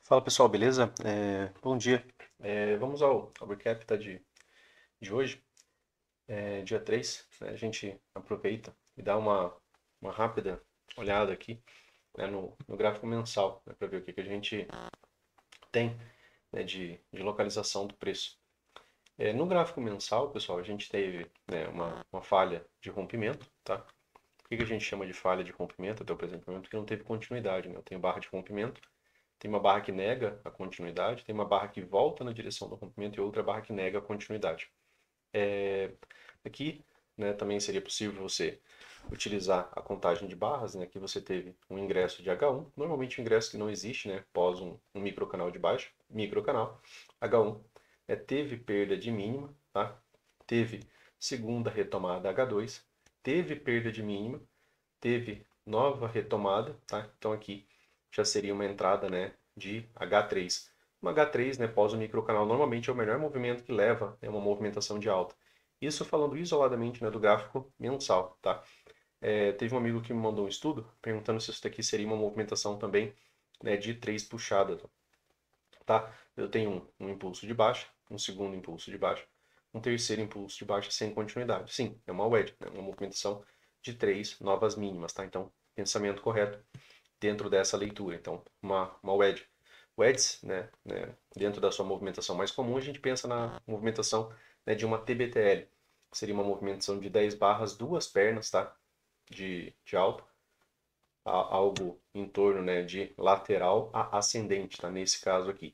Fala pessoal, beleza? Bom dia. Vamos ao recap de hoje, dia 3, né? A gente aproveita e dá uma rápida olhada aqui, né, no gráfico mensal, né, para ver o que a gente tem, né, de localização do preço. No gráfico mensal, pessoal, a gente teve, né, uma falha de rompimento, tá? Por que a gente chama de falha de rompimento até o presente momento? Porque não teve continuidade, né? Eu tenho barra de rompimento. Tem uma barra que nega a continuidade, tem uma barra que volta na direção do rompimento e outra barra que nega a continuidade. Aqui, né, também seria possível você utilizar a contagem de barras, né? Aqui você teve um ingresso de H1, normalmente um ingresso que não existe, né? Após um microcanal de baixo, microcanal, H1, teve perda de mínima, tá? Teve segunda retomada H2, teve perda de mínima, teve nova retomada, tá? Então aqui já seria uma entrada, né, de H3. Uma H3, né, pós o microcanal, normalmente é o melhor movimento que leva a uma movimentação de alta. Isso falando isoladamente, né, do gráfico mensal, tá? Teve um amigo que me mandou um estudo perguntando se isso daqui seria uma movimentação também, né, de 3 puxadas, tá? Eu tenho um impulso de baixa, um segundo impulso de baixa, um terceiro impulso de baixa sem continuidade. Sim, é uma wedge, né? Uma movimentação de 3 novas mínimas, tá? Então, pensamento correto dentro dessa leitura. Então, uma wedge. Wedges, dentro da sua movimentação mais comum, a gente pensa na movimentação, né, de uma TBTL. Seria uma movimentação de 10 barras, duas pernas, tá? De alto, algo em torno, né, de lateral a ascendente, tá? Nesse caso aqui.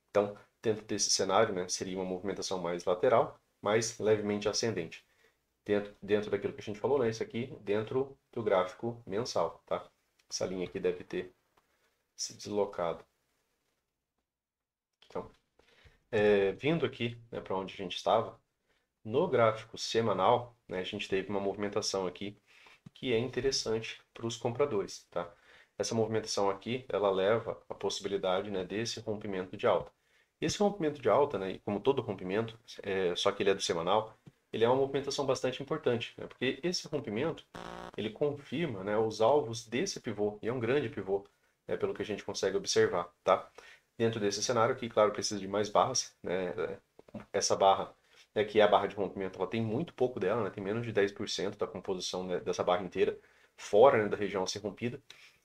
Então, dentro desse cenário, né, seria uma movimentação mais lateral, mais levemente ascendente. Dentro daquilo que a gente falou, né, isso aqui dentro do gráfico mensal, tá? Essa linha aqui deve ter se deslocado. Então, vindo aqui, né, para onde a gente estava, no gráfico semanal, né, a gente teve uma movimentação aqui que é interessante para os compradores, tá? Essa movimentação aqui, ela leva a possibilidade, né, desse rompimento de alta. Esse rompimento de alta, né, como todo rompimento, só que ele é do semanal, ele é uma movimentação bastante importante, né, porque esse rompimento, ele confirma, né, os alvos desse pivô, e é um grande pivô, né, pelo que a gente consegue observar, tá? Dentro desse cenário aqui, claro, precisa de mais barras, né, essa barra, né, que é a barra de rompimento, ela tem muito pouco dela, né, tem menos de 10% da composição, né, dessa barra inteira fora, né, da região a ser rompida.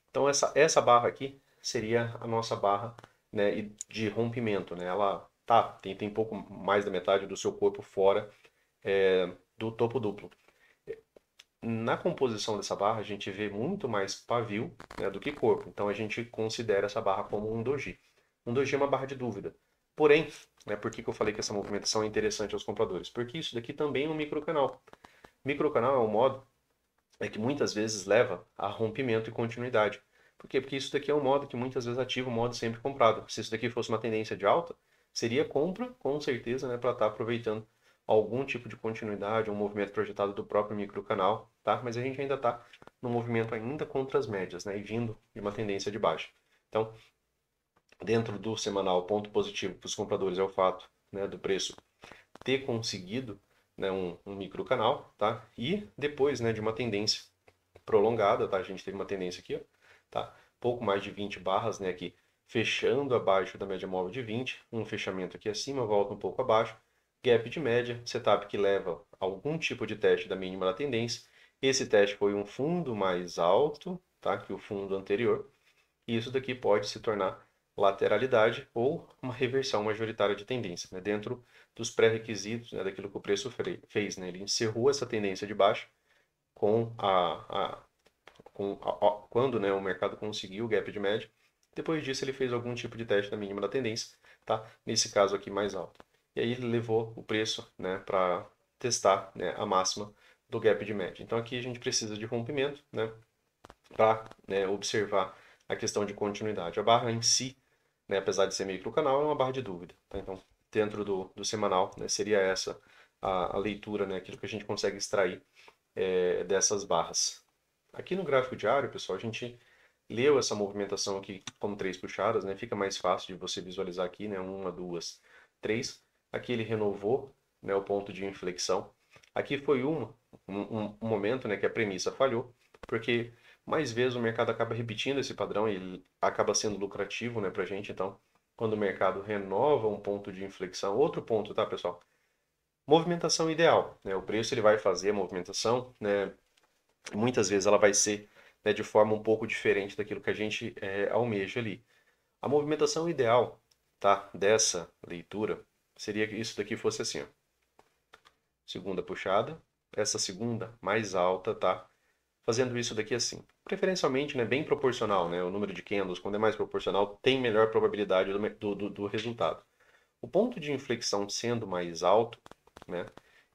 Então essa barra aqui seria a nossa barra, né, de rompimento, né? Ela tem pouco mais da metade do seu corpo fora, do topo duplo. Na composição dessa barra a gente vê muito mais pavio, né, do que corpo. Então a gente considera essa barra como um doji. Um doji é uma barra de dúvida. Porém, né, por que eu falei que essa movimentação é interessante aos compradores? Porque isso daqui também é um microcanal. Microcanal é um modo que muitas vezes leva a rompimento e continuidade. Por quê? Porque isso daqui é um modo que muitas vezes ativa o modo sempre comprado. Se isso daqui fosse uma tendência de alta, seria compra, com certeza, né, para estar aproveitando algum tipo de continuidade, um movimento projetado do próprio microcanal, tá? Mas a gente ainda está no movimento ainda contra as médias, né, e vindo de uma tendência de baixa. Então, dentro do semanal, ponto positivo para os compradores é o fato, né, do preço ter conseguido, né, um microcanal, tá? E depois, né, de uma tendência prolongada, tá? A gente teve uma tendência aqui, ó, tá? Pouco mais de 20 barras, né, aqui fechando abaixo da média móvel de 20, um fechamento aqui acima, volta um pouco abaixo, gap de média, setup que leva a algum tipo de teste da mínima da tendência. Esse teste foi um fundo mais alto, tá? Que o fundo anterior. E isso daqui pode se tornar lateralidade ou uma reversão majoritária de tendência, né? Dentro dos pré-requisitos, né, daquilo que o preço fez, né? Ele encerrou essa tendência de baixa com quando, né, o mercado conseguiu o gap de média. Depois disso, ele fez algum tipo de teste da mínima da tendência, tá? Nesse caso aqui mais alto. E aí ele levou o preço, né, para testar, né, a máxima do gap de média. Então aqui a gente precisa de rompimento, né, para, né, observar a questão de continuidade. A barra em si, né, apesar de ser microcanal, é uma barra de dúvida. Tá? Então, dentro do semanal, né, seria essa a leitura, né, aquilo que a gente consegue extrair dessas barras. Aqui no gráfico diário, pessoal, a gente leu essa movimentação aqui como 3 puxadas, né? Fica mais fácil de você visualizar aqui, né? Uma, duas, três. Aqui ele renovou, né, o ponto de inflexão. Aqui foi um momento, né, que a premissa falhou, porque mais vezes o mercado acaba repetindo esse padrão e ele acaba sendo lucrativo, né, para a gente. Então, quando o mercado renova um ponto de inflexão, outro ponto, tá, pessoal? Movimentação ideal, né? O preço ele vai fazer a movimentação, né? Muitas vezes ela vai ser, né, de forma um pouco diferente daquilo que a gente almeja ali. A movimentação ideal, tá, dessa leitura seria que isso daqui fosse assim, ó. Segunda puxada, essa segunda mais alta, tá? Fazendo isso daqui assim. Preferencialmente, né, bem proporcional, né? O número de candles, quando é mais proporcional, tem melhor probabilidade do resultado. O ponto de inflexão sendo mais alto, né,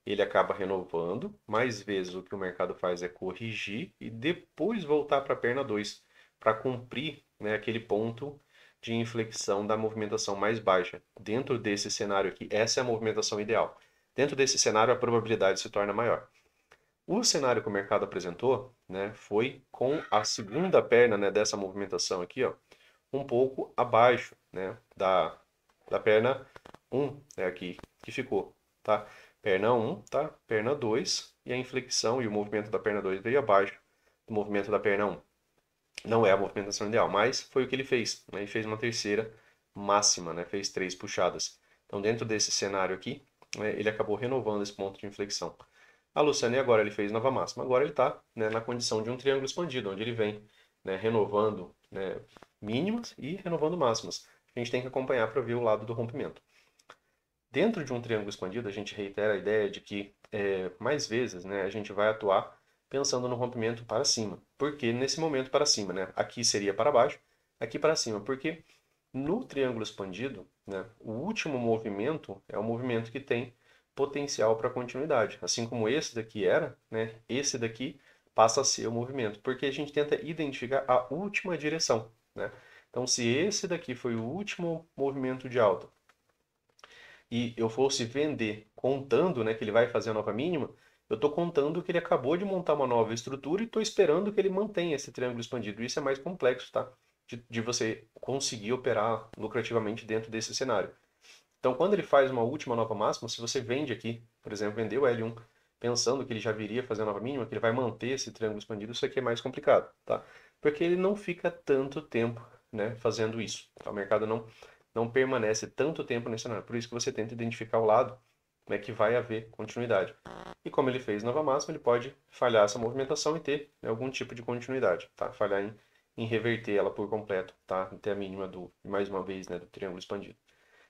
ele acaba renovando. Mais vezes o que o mercado faz é corrigir e depois voltar para a perna 2 para cumprir, né, aquele ponto de inflexão da movimentação mais baixa. Dentro desse cenário aqui, essa é a movimentação ideal. Dentro desse cenário, a probabilidade se torna maior. O cenário que o mercado apresentou, né, foi com a segunda perna, né, dessa movimentação aqui, ó, um pouco abaixo, né, da perna 1, é aqui que ficou, tá? Perna 1, tá? Perna 2, e a inflexão e o movimento da perna 2 veio abaixo do movimento da perna 1. Não é a movimentação ideal, mas foi o que ele fez, né? Ele fez uma terceira máxima, né? Fez 3 puxadas. Então, dentro desse cenário aqui, né, ele acabou renovando esse ponto de inflexão. A Luciana, e agora ele fez nova máxima. Agora ele está, né, na condição de um triângulo expandido, onde ele vem, né, renovando, né, mínimas e renovando máximas. A gente tem que acompanhar para ver o lado do rompimento. Dentro de um triângulo expandido, a gente reitera a ideia de que mais vezes, né, a gente vai atuar pensando no rompimento para cima. Por que nesse momento para cima? Né? Aqui seria para baixo, aqui para cima. Porque no triângulo expandido, né, o último movimento é o movimento que tem potencial para continuidade. Assim como esse daqui era, né, esse daqui passa a ser o movimento. Porque a gente tenta identificar a última direção. Né? Então, se esse daqui foi o último movimento de alta, e eu fosse vender contando, né, que ele vai fazer a nova mínima, eu estou contando que ele acabou de montar uma nova estrutura e estou esperando que ele mantenha esse triângulo expandido. Isso é mais complexo, tá? De você conseguir operar lucrativamente dentro desse cenário. Então, quando ele faz uma última nova máxima, se você vende aqui, por exemplo, vendeu o L1 pensando que ele já viria fazer a nova mínima, que ele vai manter esse triângulo expandido, isso aqui é mais complicado, tá? Porque ele não fica tanto tempo, né, fazendo isso. Tá? O mercado não permanece tanto tempo nesse cenário. Por isso que você tenta identificar o lado, né, que vai haver continuidade. E como ele fez nova máxima, ele pode falhar essa movimentação e ter, né, algum tipo de continuidade, tá? Falhar em reverter ela por completo, tá? Até a mínima mais uma vez, né, do triângulo expandido.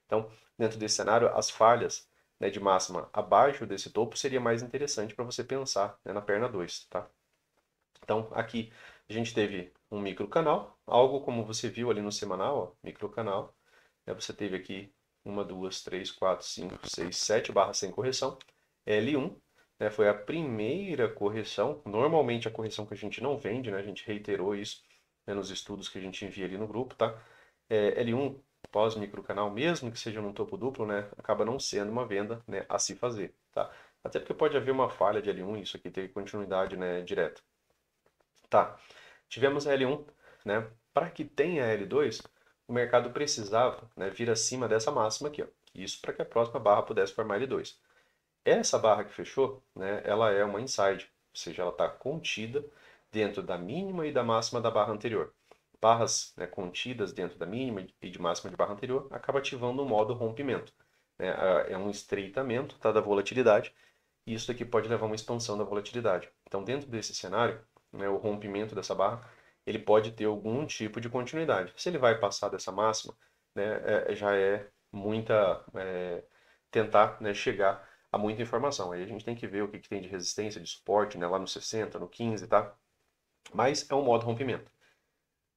Então, dentro desse cenário, as falhas, né, de máxima abaixo desse topo seria mais interessante para você pensar, né, na perna 2, tá? Então, aqui a gente teve um microcanal, algo como você viu ali no semanal, ó, microcanal. Né, você teve aqui uma, duas, três, quatro, cinco, seis, 7 barras sem correção. L1, né, foi a primeira correção. Normalmente a correção que a gente não vende, né, a gente reiterou isso, né, nos estudos que a gente envia ali no grupo, tá? L1 pós-microcanal, mesmo que seja num topo duplo, né, acaba não sendo uma venda, né, a se fazer, tá? Até porque pode haver uma falha de L1 e isso aqui ter continuidade, né, direta. Tá, tivemos a L1, né? Para que tenha a L2, o mercado precisava, né, vir acima dessa máxima aqui, ó. Isso para que a próxima barra pudesse formar L2. Essa barra que fechou, né, ela é uma inside, ou seja, ela está contida dentro da mínima e da máxima da barra anterior. Barras, né, contidas dentro da mínima e de máxima de barra anterior acaba ativando o modo rompimento. Né? É um estreitamento, tá, da volatilidade e isso aqui pode levar a uma expansão da volatilidade. Então, dentro desse cenário, né, o rompimento dessa barra, ele pode ter algum tipo de continuidade. Se ele vai passar dessa máxima, né, já é muita tentar, né, chegar a muita informação. Aí a gente tem que ver o que, que tem de resistência, de suporte, né, lá no 60, no 15, tá? Mas é um modo rompimento.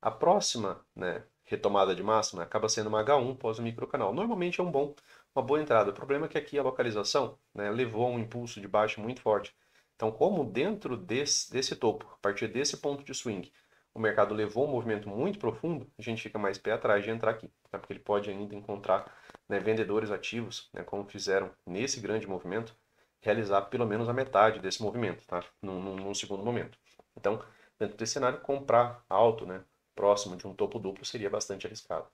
A próxima, né, retomada de máxima acaba sendo uma H1 pós o microcanal. Normalmente é uma boa entrada. O problema é que aqui a localização, né, levou a um impulso de baixo muito forte. Então, como dentro desse topo, a partir desse ponto de swing, o mercado levou um movimento muito profundo, a gente fica mais pé atrás de entrar aqui, tá? Porque ele pode ainda encontrar, né, vendedores ativos, né, como fizeram nesse grande movimento, realizar pelo menos a metade desse movimento, tá? Num segundo momento. Então, dentro desse cenário, comprar alto, né, próximo de um topo duplo seria bastante arriscado.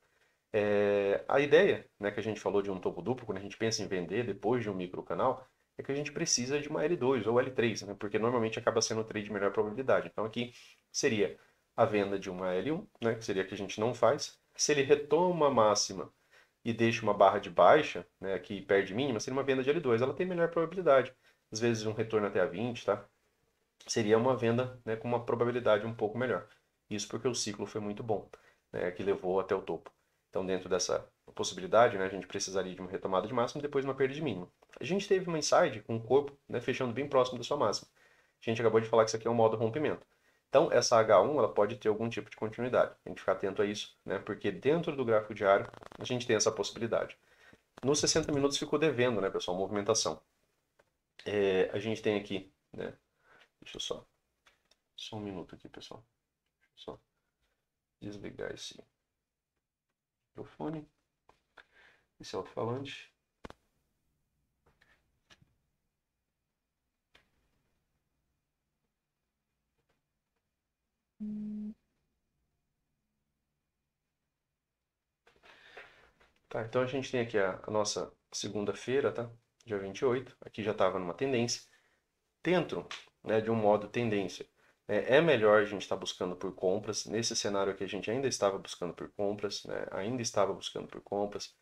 A ideia, né, que a gente falou de um topo duplo, quando a gente pensa em vender depois de um microcanal, é que a gente precisa de uma L2 ou L3, né? Porque normalmente acaba sendo o trade de melhor probabilidade. Então aqui seria a venda de uma L1, né? Que seria a que a gente não faz. Se ele retoma a máxima e deixa uma barra de baixa, né? Que perde mínima, seria uma venda de L2. Ela tem melhor probabilidade. Às vezes um retorno até a 20, tá? Seria uma venda, né, com uma probabilidade um pouco melhor. Isso porque o ciclo foi muito bom, né, que levou até o topo. Então, dentro dessa possibilidade, né, a gente precisaria de uma retomada de máximo e depois uma perda de mínima. A gente teve uma inside com o corpo, né, fechando bem próximo da sua máxima. A gente acabou de falar que isso aqui é um modo rompimento. Então, essa H1 ela pode ter algum tipo de continuidade. A gente ficar atento a isso, né, porque dentro do gráfico diário a gente tem essa possibilidade. Nos 60 minutos ficou devendo, né, pessoal, movimentação. A gente tem aqui, né, deixa eu só um minuto aqui, pessoal. Deixa eu só desligar esse microfone, esse alto-falante. Tá, então a gente tem aqui a nossa segunda-feira, tá? Dia 28. Aqui já estava numa tendência. Dentro, né, de um modo tendência, é melhor a gente estar buscando por compras. Nesse cenário aqui a gente ainda estava buscando por compras, né? Ainda estava buscando por compras.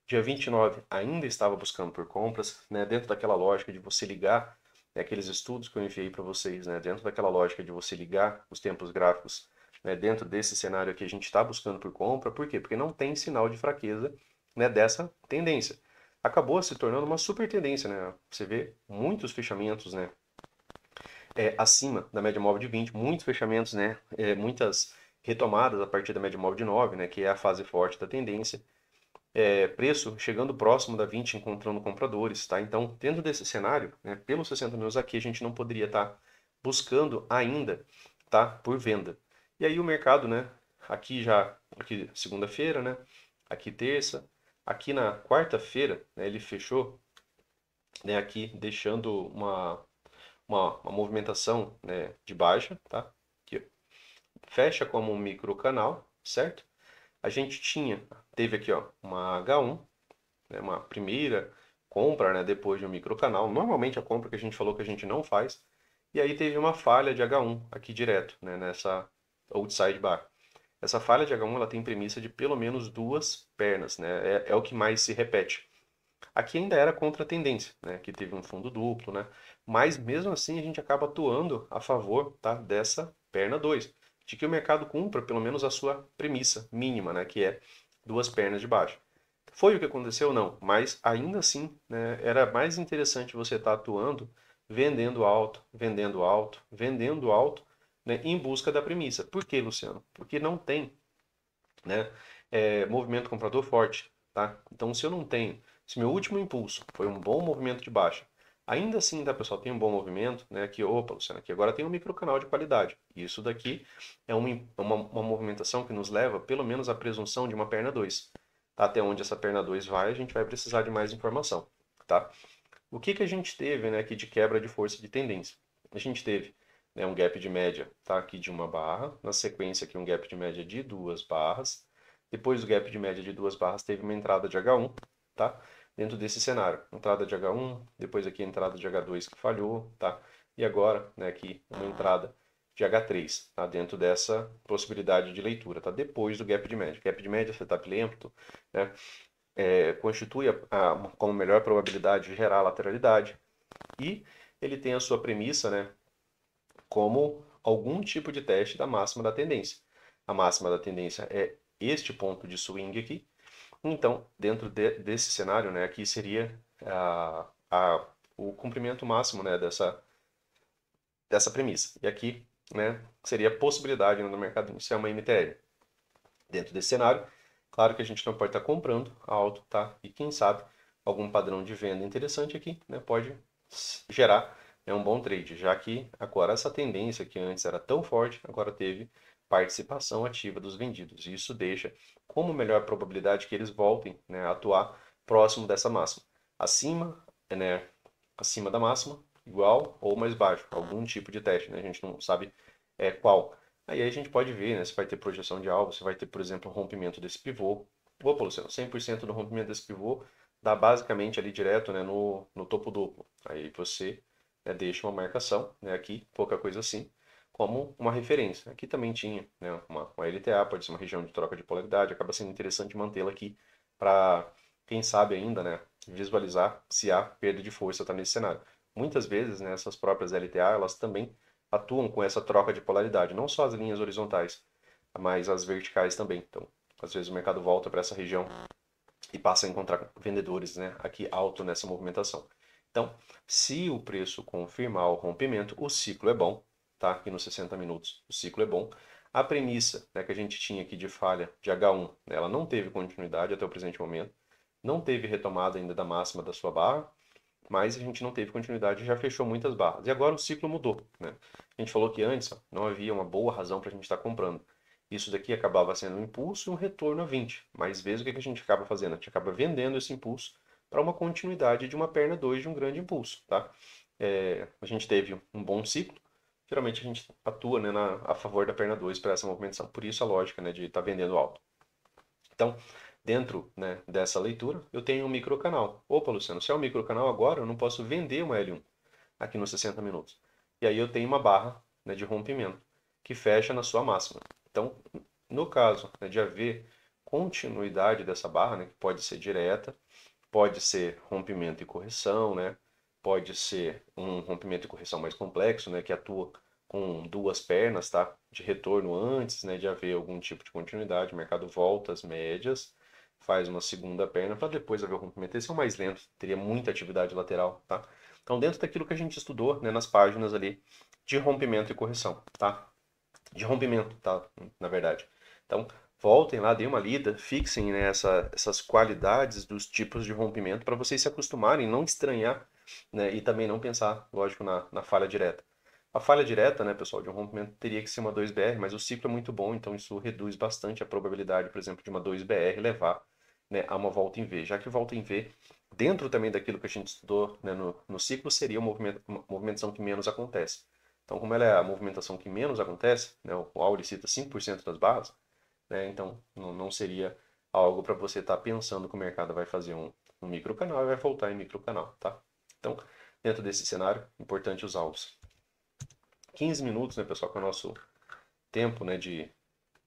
Dia 29 ainda estava buscando por compras, né? Dentro daquela lógica de você ligar, né, aqueles estudos que eu enviei para vocês, né? Dentro daquela lógica de você ligar os tempos gráficos, né? Dentro desse cenário aqui a gente está buscando por compra, por quê? Porque não tem sinal de fraqueza, né, dessa tendência. Acabou se tornando uma super tendência, né? Você vê muitos fechamentos, né? Acima da média móvel de 20, muitos fechamentos, né? Muitas retomadas a partir da média móvel de 9, né? Que é a fase forte da tendência. Preço chegando próximo da 20, encontrando compradores, tá? Então, dentro desse cenário, né, pelos 60 minutos aqui, a gente não poderia estar buscando ainda, tá? Por venda. E aí o mercado, né? Aqui segunda-feira, né? Aqui terça, aqui na quarta-feira, né, ele fechou, né? Aqui deixando uma movimentação, né, de baixa, tá? Aqui, fecha como um micro canal, certo? A gente teve aqui, ó, uma H1, né, uma primeira compra, né, depois de um microcanal. Normalmente a compra que a gente falou que a gente não faz. E aí teve uma falha de H1 aqui direto, né, nessa outside bar. Essa falha de H1 ela tem premissa de pelo menos duas pernas, né? É o que mais se repete. Aqui ainda era contra a tendência, né? Que teve um fundo duplo, né? Mas mesmo assim a gente acaba atuando a favor, tá, dessa perna 2, de que o mercado cumpra pelo menos a sua premissa mínima, né? Que é duas pernas de baixo. Foi o que aconteceu? Não, mas ainda assim, né, era mais interessante você estar atuando vendendo alto, vendendo alto, vendendo alto, né, em busca da premissa. Por quê, Luciano? Porque não tem, né, movimento comprador forte, tá? Então, se eu não tenho, se meu último impulso foi um bom movimento de baixa, ainda assim, tá, pessoal, tem um bom movimento, né? Aqui, opa, Luciano, aqui agora tem um microcanal de qualidade. Isso daqui é uma movimentação que nos leva, pelo menos, à presunção de uma perna 2. Tá? Até onde essa perna 2 vai, a gente vai precisar de mais informação, tá? O que que a gente teve, né, aqui de quebra de força de tendência? A gente teve, né, um gap de média, tá, aqui de uma barra, na sequência aqui um gap de média de duas barras, depois do gap de média de duas barras teve uma entrada de H1, tá? Dentro desse cenário, entrada de H1, depois aqui a entrada de H2 que falhou, tá? E agora, né, aqui uma entrada de H3, tá? Dentro dessa possibilidade de leitura, tá? Depois do gap de média. Gap de média, setup lento, né? Constitui como melhor probabilidade de gerar lateralidade e ele tem a sua premissa, né, como algum tipo de teste da máxima da tendência. A máxima da tendência é este ponto de swing aqui. Então, dentro desse cenário, né, aqui seria o comprimento máximo, né, dessa premissa. E aqui, né, seria a possibilidade, né, no mercado iniciar uma MTL. Dentro desse cenário, claro que a gente não pode estar comprando alto, tá? E quem sabe algum padrão de venda interessante aqui, né, pode gerar, né, um bom trade, já que agora essa tendência que antes era tão forte, agora teve participação ativa dos vendidos. E isso deixa como melhor probabilidade que eles voltem, né, a atuar próximo dessa máxima. Acima, né, acima da máxima, igual ou mais baixo, algum tipo de teste, né? A gente não sabe qual. Aí a gente pode ver, né, se vai ter projeção de alvo, se vai ter, por exemplo, um rompimento desse pivô. Opa, Luciano, 100% do rompimento desse pivô dá basicamente ali direto, né, no topo duplo. Aí você, né, deixa uma marcação, né, aqui, pouca coisa assim, como uma referência. Aqui também tinha, né, uma LTA, pode ser uma região de troca de polaridade, acaba sendo interessante mantê-la aqui para, quem sabe ainda, né, visualizar se há perda de força tá nesse cenário. Muitas vezes, né, essas próprias LTA, elas também atuam com essa troca de polaridade, não só as linhas horizontais, mas as verticais também. Então, às vezes o mercado volta para essa região e passa a encontrar vendedores, né, aqui alto nessa movimentação. Então, se o preço confirmar o rompimento, o ciclo é bom, tá? Aqui nos 60 minutos, o ciclo é bom. A premissa, né, que a gente tinha aqui de falha de H1, né, ela não teve continuidade até o presente momento, não teve retomada ainda da máxima da sua barra, mas a gente não teve continuidade e já fechou muitas barras. E agora o ciclo mudou, né? A gente falou que antes ó, não havia uma boa razão para a gente estar comprando. Isso daqui acabava sendo um impulso e um retorno a 20. Mas vezes o que a gente acaba fazendo? A gente acaba vendendo esse impulso para uma continuidade de uma perna 2 de um grande impulso, tá? A gente teve um bom ciclo, geralmente a gente atua, né, a favor da perna 2 para essa movimentação. Por isso a lógica, né, de estar vendendo alto. Então, dentro, né, dessa leitura, eu tenho um microcanal. Opa, Luciano, se é um microcanal agora, eu não posso vender uma L1 aqui nos 60 minutos. E aí eu tenho uma barra, né, de rompimento que fecha na sua máxima. Então, no caso, né, de haver continuidade dessa barra, né, que pode ser direta, pode ser rompimento e correção, né, pode ser um rompimento e correção mais complexo, né, que atua com duas pernas, tá, de retorno antes, né, de haver algum tipo de continuidade, o mercado volta às médias, faz uma segunda perna para depois haver o rompimento. Esse é o mais lento, teria muita atividade lateral, tá? Então, dentro daquilo que a gente estudou, né, nas páginas ali de rompimento e correção, tá? De rompimento, tá? Na verdade. Então, voltem lá, deem uma lida, fixem, né, essas qualidades dos tipos de rompimento para vocês se acostumarem, não estranhar, né, e também não pensar, lógico, na falha direta. A falha direta, né, pessoal, de um rompimento teria que ser uma 2BR, mas o ciclo é muito bom, então isso reduz bastante a probabilidade, por exemplo, de uma 2BR levar, né, a uma volta em V. Já que volta em V, dentro também daquilo que a gente estudou, né, no ciclo, seria uma movimentação que menos acontece. Então, como ela é a movimentação que menos acontece, né, o Auri cita 5% das barras, né, então não seria algo para você estar pensando que o mercado vai fazer um microcanal e vai voltar em microcanal, tá? Então, dentro desse cenário, importante usar os 15 minutos, né, pessoal, que é o nosso tempo, né, de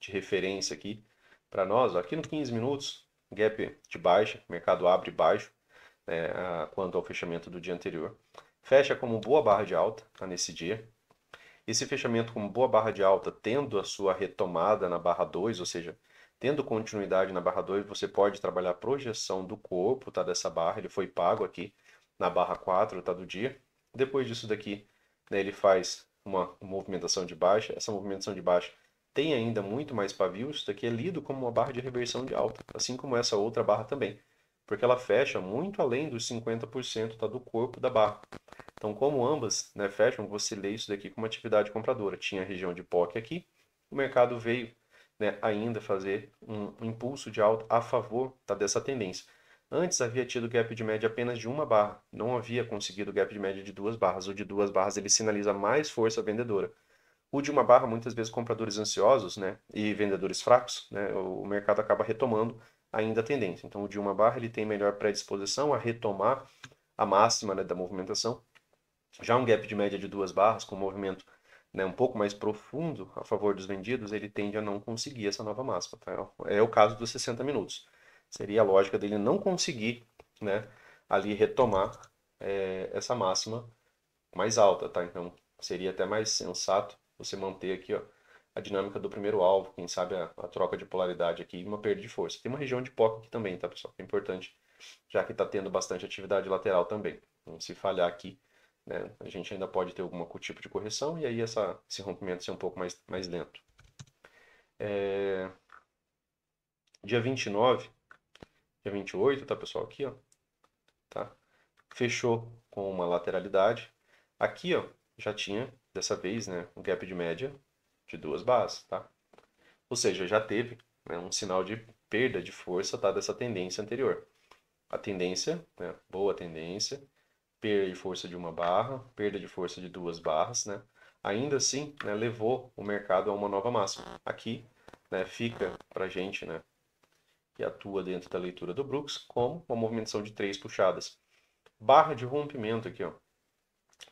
referência aqui para nós. Ó, aqui no 15 minutos, gap de baixa, mercado abre baixo, né, quanto ao fechamento do dia anterior. Fecha como boa barra de alta, tá, nesse dia. Esse fechamento com boa barra de alta, tendo a sua retomada na barra 2, ou seja, tendo continuidade na barra 2, você pode trabalhar a projeção do corpo, tá, dessa barra. Ele foi pago aqui na barra 4, tá, do dia. Depois disso daqui, né, ele faz uma movimentação de baixa. Essa movimentação de baixa tem ainda muito mais pavio. Isso daqui é lido como uma barra de reversão de alta, assim como essa outra barra também, porque ela fecha muito além dos 50%, tá, do corpo da barra. Então, como ambas, né, fecham, você lê isso daqui como atividade compradora. Tinha a região de POC aqui, o mercado veio, né, ainda fazer um impulso de alta a favor, tá, dessa tendência. Antes havia tido gap de média apenas de uma barra, não havia conseguido gap de média de duas barras. O de duas barras ele sinaliza mais força vendedora. O de uma barra, muitas vezes compradores ansiosos, né, e vendedores fracos, né, o mercado acaba retomando ainda a tendência. Então, o de uma barra ele tem melhor predisposição a retomar a máxima, né, da movimentação. Já um gap de média de duas barras, com um movimento, né, um pouco mais profundo a favor dos vendidos, ele tende a não conseguir essa nova máxima. Tá? É o caso dos 60 minutos. Seria a lógica dele não conseguir, né, ali retomar essa máxima mais alta. Tá? Então seria até mais sensato você manter aqui, ó, a dinâmica do primeiro alvo, quem sabe a troca de polaridade aqui e uma perda de força. Tem uma região de POC aqui também, tá, pessoal? Que é importante, já que está tendo bastante atividade lateral também. Então, se falhar aqui, né, a gente ainda pode ter algum tipo de correção e aí esse rompimento ser um pouco mais lento. Dia 29, dia 28, tá, pessoal? Aqui, ó, tá? Fechou com uma lateralidade. Aqui, ó, já tinha, dessa vez, né, um gap de média de duas bases, tá? Ou seja, já teve, né, um sinal de perda de força, tá, dessa tendência anterior. A tendência, né, boa tendência, perda de força de uma barra, perda de força de duas barras, né? Ainda assim, né, levou o mercado a uma nova máxima. Aqui, né, fica para a gente, né, que atua dentro da leitura do Brooks, como uma movimentação de 3 puxadas. Barra de rompimento aqui, ó,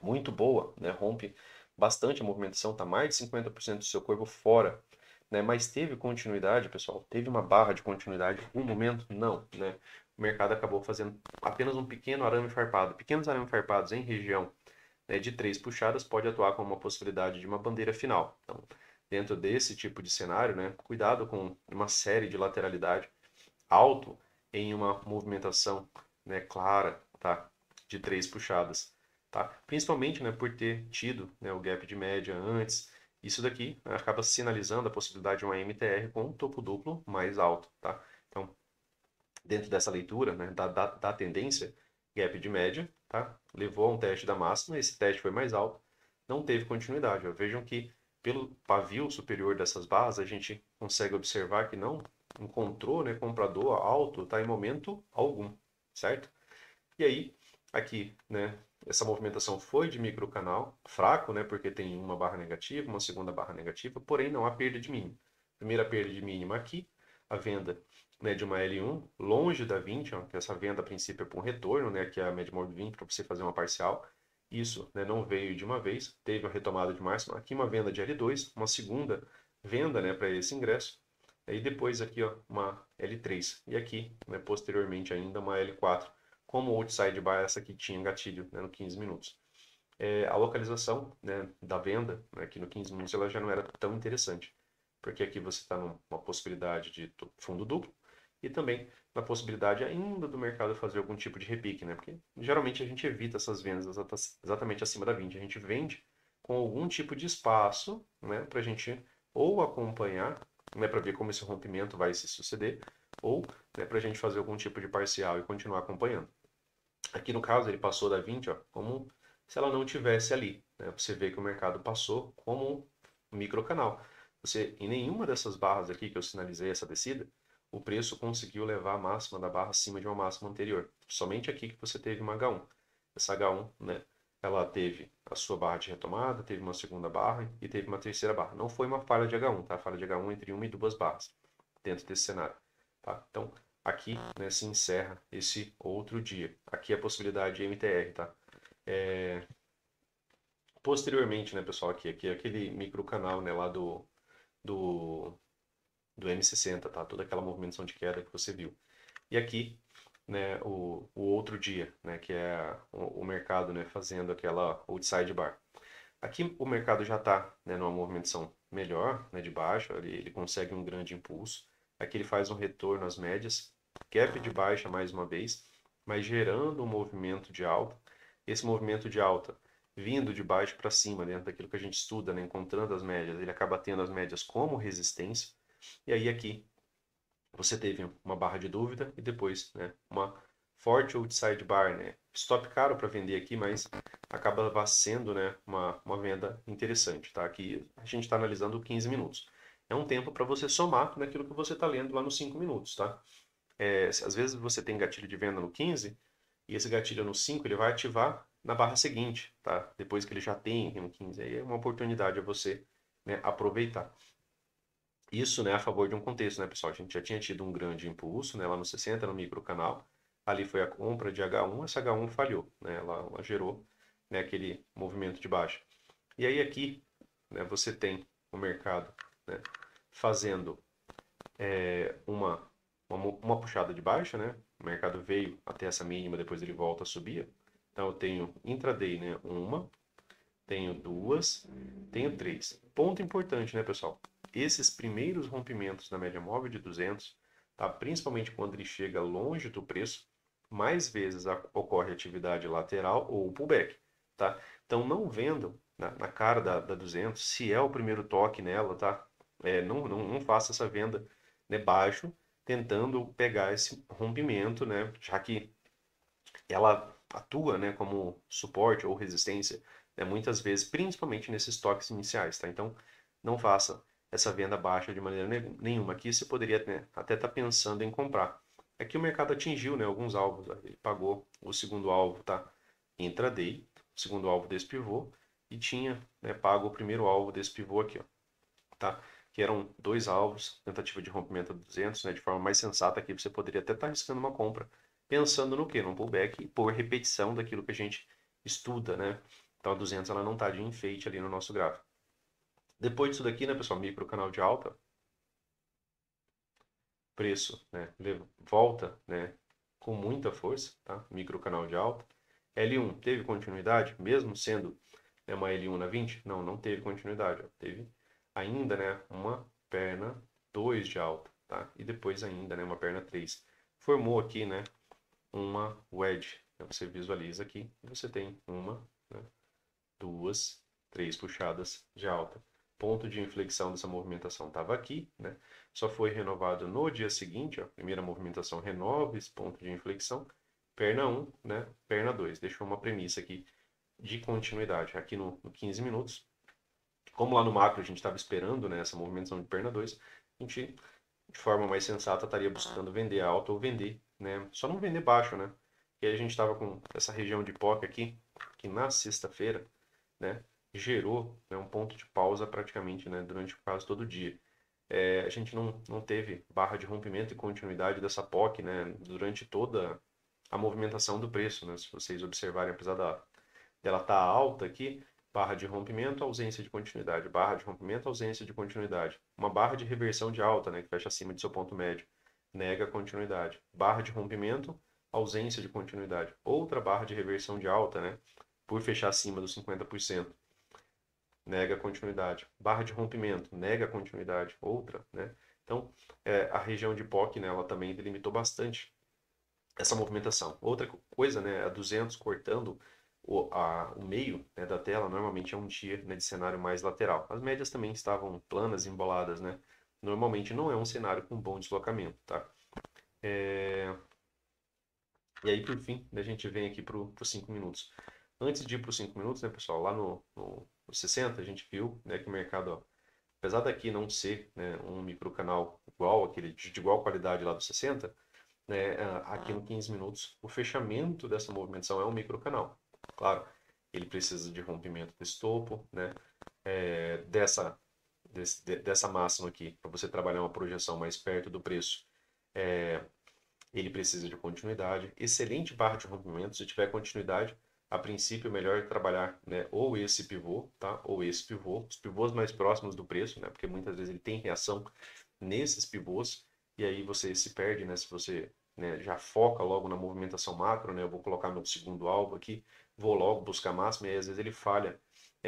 muito boa, né? Rompe bastante a movimentação, tá mais de 50% do seu corpo fora, né? Mas teve continuidade, pessoal? Teve uma barra de continuidade em um momento? Não, né? O mercado acabou fazendo apenas um pequeno arame farpado. Pequenos arames farpados em região, né, de 3 puxadas pode atuar como uma possibilidade de uma bandeira final. Então, dentro desse tipo de cenário, né, cuidado com uma série de lateralidade alto em uma movimentação, né, clara, tá, de 3 puxadas, tá? Principalmente, né, por ter tido, né, o gap de média antes. Isso daqui, né, acaba sinalizando a possibilidade de uma MTR com um topo duplo mais alto, tá? Então, dentro dessa leitura, né, da tendência, gap de média, tá? Levou a um teste da máxima, esse teste foi mais alto, não teve continuidade. Ó. Vejam que pelo pavio superior dessas barras, a gente consegue observar que não encontrou, né, comprador alto, tá, em momento algum, certo? E aí, aqui, né, essa movimentação foi de microcanal, fraco, né, porque tem uma barra negativa, uma segunda barra negativa, porém não há perda de mínima. Primeira perda de mínima aqui, a venda, né, de uma L1 longe da 20, ó, que essa venda a princípio é para um retorno, né, que é a média móvel de 20 para você fazer uma parcial. Isso, né, não veio de uma vez, teve a retomada de máxima. Aqui uma venda de L2, uma segunda venda, né, para esse ingresso. E depois aqui, ó, uma L3 e aqui, né, posteriormente ainda uma L4 como outside buy, essa aqui tinha gatilho, né, no 15 minutos. A localização, né, da venda, né, aqui no 15 minutos, ela já não era tão interessante, porque aqui você está numa possibilidade de fundo duplo e também na possibilidade ainda do mercado fazer algum tipo de repique, né, porque geralmente a gente evita essas vendas exatamente acima da 20, a gente vende com algum tipo de espaço, né, para a gente ou acompanhar, né, para ver como esse rompimento vai se suceder, ou, né, para a gente fazer algum tipo de parcial e continuar acompanhando. Aqui no caso ele passou da 20, ó, como se ela não tivesse ali, né? Você vê que o mercado passou como um microcanal. Você, em nenhuma dessas barras aqui que eu sinalizei essa descida, o preço conseguiu levar a máxima da barra acima de uma máxima anterior. Somente aqui que você teve uma H1. Essa H1, né, ela teve a sua barra de retomada, teve uma segunda barra e teve uma terceira barra. Não foi uma falha de H1, tá? Falha de H1 entre uma e duas barras dentro desse cenário, tá? Então, aqui, né, se encerra esse outro dia. Aqui é a possibilidade de MTR, tá? Posteriormente, né, pessoal, aqui é aquele microcanal, né, lá do, do M60, tá? Toda aquela movimentação de queda que você viu. E aqui, né, o outro dia, né, que é o mercado, né, fazendo aquela outside bar. Aqui o mercado já está, né, numa movimentação melhor, né, de baixa, ele consegue um grande impulso. Aqui ele faz um retorno às médias, gap de baixa mais uma vez, mas gerando um movimento de alta. Esse movimento de alta vindo de baixo para cima, dentro daquilo que a gente estuda, né, encontrando as médias, ele acaba tendo as médias como resistência. E aí aqui você teve uma barra de dúvida e depois, né, uma forte outside bar, né? Stop caro para vender aqui, mas acaba sendo, né, uma venda interessante, tá? Aqui a gente está analisando 15 minutos. É um tempo para você somar naquilo que você está lendo lá nos 5 minutos, tá? Às vezes você tem gatilho de venda no 15 e esse gatilho no 5 ele vai ativar na barra seguinte, tá? Depois que ele já tem no 15. Aí é uma oportunidade a você, né, aproveitar. Isso, né, a favor de um contexto, né, pessoal? A gente já tinha tido um grande impulso, né, lá no 60, no microcanal. Ali foi a compra de H1, essa H1 falhou, né? Ela gerou, né, aquele movimento de baixa. E aí aqui, né, você tem o mercado, né, fazendo uma puxada de baixa, né? O mercado veio até essa mínima, depois ele volta a subir. Então eu tenho intraday, né, uma, tenho duas, tenho três. Ponto importante, né, pessoal? Esses primeiros rompimentos da média móvel de 200, tá? Principalmente quando ele chega longe do preço, mais vezes ocorre atividade lateral ou pullback, tá? Então não vendam na cara da 200, se é o primeiro toque nela, tá? Não faça essa venda, né, baixo, tentando pegar esse rompimento, né? Já que ela atua, né, como suporte ou resistência, né, muitas vezes, principalmente nesses toques iniciais, tá? Então, não faça essa venda baixa de maneira nenhuma. Aqui você poderia, né, até estar pensando em comprar. Aqui o mercado atingiu, né, alguns alvos. Ele pagou o segundo alvo, tá? Intraday, o segundo alvo desse pivô, e tinha, né, pago o primeiro alvo desse pivô aqui, ó, tá? que eram dois alvos, tentativa de rompimento a 200, né, de forma mais sensata aqui, você poderia até estar arriscando uma compra, pensando no quê? Num pullback por repetição daquilo que a gente estuda, né? Então a 200 ela não está de enfeite ali no nosso gráfico. Depois disso daqui, né, pessoal, micro canal de alta, preço, né, volta, né, com muita força, tá? Micro canal de alta. L1 teve continuidade, mesmo sendo, né, uma L1 na 20? Não, não teve continuidade, ó. Teve ainda, né, uma perna 2 de alta, tá? E depois ainda, né, uma perna 3. Formou aqui, né, uma wedge. Então você visualiza aqui, você tem uma, né, duas, três puxadas de alta. Ponto de inflexão dessa movimentação estava aqui, né? Só foi renovado no dia seguinte, ó, primeira movimentação renova esse ponto de inflexão, perna 1, né? Perna 2. Deixou uma premissa aqui de continuidade. Aqui no 15 minutos, como lá no macro a gente estava esperando, né, essa movimentação de perna 2, a gente, de forma mais sensata, estaria buscando vender alta ou vender, né? Só não vender baixo, né? E aí a gente estava com essa região de POC aqui, que na sexta-feira, né, gerou, né, um ponto de pausa praticamente, né, durante quase todo o dia. A gente não teve barra de rompimento e continuidade dessa POC, né, durante toda a movimentação do preço, né? Se vocês observarem, apesar dela estar alta aqui, barra de rompimento, ausência de continuidade, barra de rompimento, ausência de continuidade. Uma barra de reversão de alta, né, que fecha acima de seu ponto médio, nega a continuidade. Barra de rompimento, ausência de continuidade. Outra barra de reversão de alta, né, por fechar acima dos 50%, nega a continuidade. Barra de rompimento, nega a continuidade. Outra, né? Então, a região de POC, né, ela também delimitou bastante essa movimentação. Outra coisa, né, a 200 cortando o meio, né, da tela, normalmente é um dia, né, de cenário mais lateral. As médias também estavam planas, emboladas, né? Normalmente não é um cenário com bom deslocamento, tá? E aí, por fim, a gente vem aqui para os 5 minutos. Antes de ir para os 5 minutos, né, pessoal, lá no 60, a gente viu, né, que o mercado, ó, apesar daqui não ser, né, um microcanal igual, aquele de igual qualidade lá do 60, né, aqui no 15 minutos, o fechamento dessa movimentação é um microcanal. Claro, ele precisa de rompimento desse topo, né, dessa máxima aqui, para você trabalhar uma projeção mais perto do preço. Ele precisa de continuidade. Excelente barra de rompimento. Se tiver continuidade, a princípio é melhor trabalhar, né, ou esse pivô, tá? Ou esse pivô. Os pivôs mais próximos do preço, né? Porque muitas vezes ele tem reação nesses pivôs. E aí você se perde, né? Se você, né, já foca logo na movimentação macro, né? Eu vou colocar meu segundo alvo aqui, vou logo buscar máxima e às vezes ele falha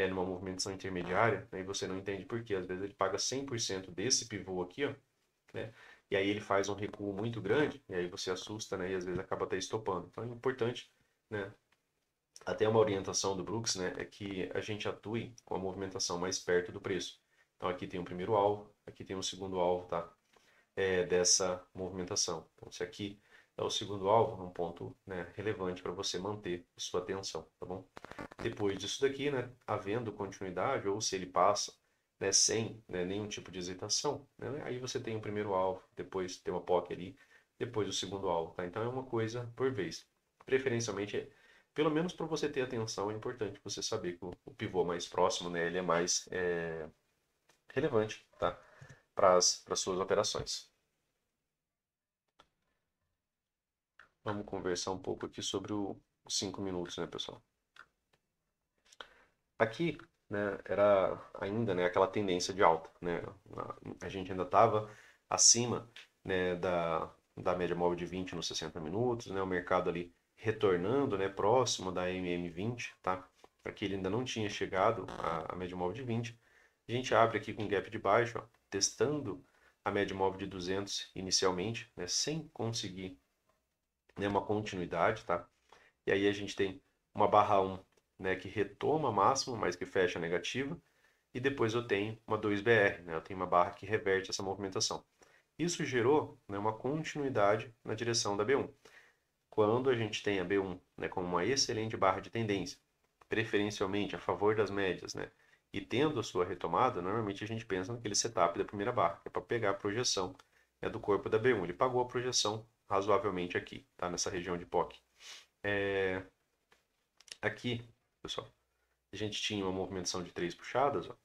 numa movimentação intermediária, né, e você não entende por quê. Às vezes ele paga 100% desse pivô aqui, ó, né? E aí ele faz um recuo muito grande, e aí você assusta, né? E às vezes acaba até estopando. Então é importante, né? Até uma orientação do Brooks, né? É que a gente atue com a movimentação mais perto do preço. Então aqui tem o primeiro alvo, aqui tem o segundo alvo, tá? Dessa movimentação. Então se aqui é o segundo alvo, um ponto, né, relevante para você manter sua atenção, tá bom? Depois disso daqui, né, havendo continuidade, ou se ele passa, né, sem, né, nenhum tipo de hesitação, né, aí você tem o primeiro alvo, depois tem uma POC ali, depois o segundo alvo, tá? Então é uma coisa por vez. Preferencialmente, pelo menos para você ter atenção, é importante você saber que o pivô mais próximo, né, ele é mais relevante, tá? Para as suas operações. Vamos conversar um pouco aqui sobre os 5 minutos, né, pessoal? Aqui, né, era ainda, né, aquela tendência de alta, né? A gente ainda estava acima, né, da média móvel de 20 nos 60 minutos, né? O mercado ali retornando, né, próximo da MM20, tá? Aqui ele ainda não tinha chegado à média móvel de 20. A gente abre aqui com gap de baixo, ó, testando a média móvel de 200 inicialmente, né, sem conseguir, né, uma continuidade, tá? E aí a gente tem uma barra 1, né, que retoma a máxima, mas que fecha negativa. E depois eu tenho uma 2BR, né, eu tenho uma barra que reverte essa movimentação. Isso gerou, né, uma continuidade na direção da B1. Quando a gente tem a B1, né, como uma excelente barra de tendência, preferencialmente a favor das médias, né, e tendo a sua retomada, normalmente a gente pensa naquele setup da primeira barra, que é para pegar a projeção, né, do corpo da B1. Ele pagou a projeção razoavelmente aqui, tá, nessa região de POC. Aqui, pessoal, a gente tinha uma movimentação de três puxadas, ó.